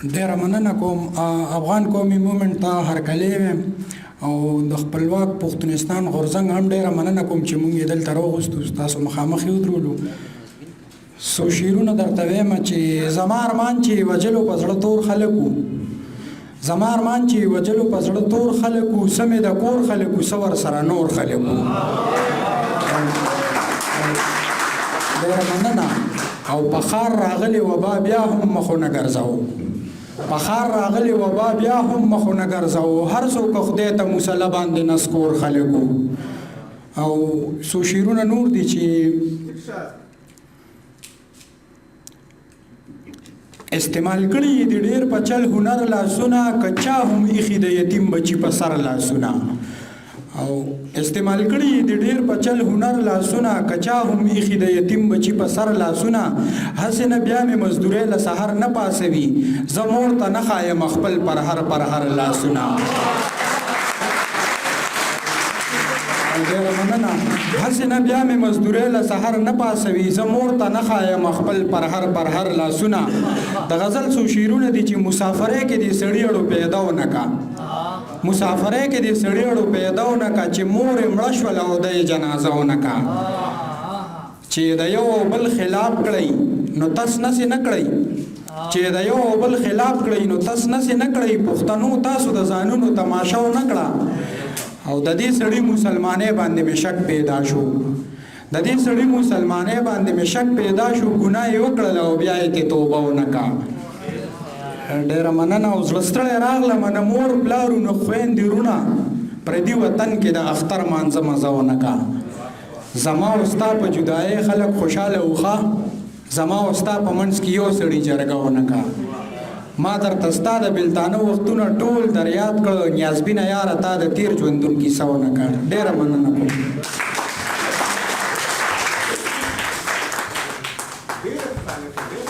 ډیره مننه کوم افغان قومي موومنټ ته هرکلی ویم او د خپلواک پښتونستان غورځنګ هم ډیره مننه کوم چې موږ یې دلته راوغوستو ستاسو مخامخ یې ودرولو څو شعرونه درته وایم چې زما ارمان چې وجلو په زړه تور خلک وو زما ارمان چې وجلو په زړه تور خلک وو سمې د کور خلک وو څه ورسره نور خلک وو ډیره مننه او په ښار راغلې وبا بیا هم مخونه ګرځوو په ښار راغلې وبا بیا هم مخونه ګرځوو هر څوک خدای ته مسله باندې نسکور خلک وو او څو شعرونه نور دي چې استعمال کړي د ډېر په چل هنر لاسونه که چا هم ایښي د یتیم بچي په سر لاسونه او استعمال کړي د ډېر په چل هنر لاسونه که چا هم ایښي د یتیم بچي په سر لاسونه هسې نه بیا مې مزدورۍ له سحر نه پاسوي زه مور ته نه ښایم خپل پر هر لاسونه ډیره مننه هسې نه بیا مې مزدورۍ له سحر نه پاسوي زه مور ته نه ښایم خپل پر هر لاسونه د غزل څو شعرونه دي چې مسافرۍ کې دې سړي اړو پیدا ونه کا مسافرۍ کې دې سړي اړو پیدا ونه کا چې مور یې مړه شوله او د یې جنازه ونه کا چې د یو بل خلاف کړئ نو تس نسې نه کړئ چې د یو بل خلاف کړئ نو تس نسې نه کړئ پښتنو تاسو د ځانونو تماشا ونه کړه او د دې سړي مسلمانۍ باندې مې شک پیدا شو د دې سړي مسلمانۍ باندې مې شک پیدا شو ګناه یې وکړله او بیا یې کې توبه ونه کا ډېره مننه او زړه ستړی راغلم نه مور پلارو نه خویندې وروڼه پردي وطن کې د اختر مانځه مزه ونه کا زما او ستا په جدایۍ خلک خوشحاله وخه زما او ستا په منځ کې یو سړي جرګه ونه کا ما درته ستا د بېلتانه وختونه ټول در یاد کړه نیازبینه یاره تا د تیر ژوندون کیسه ونه کړ ډېره مننه کوم ډېره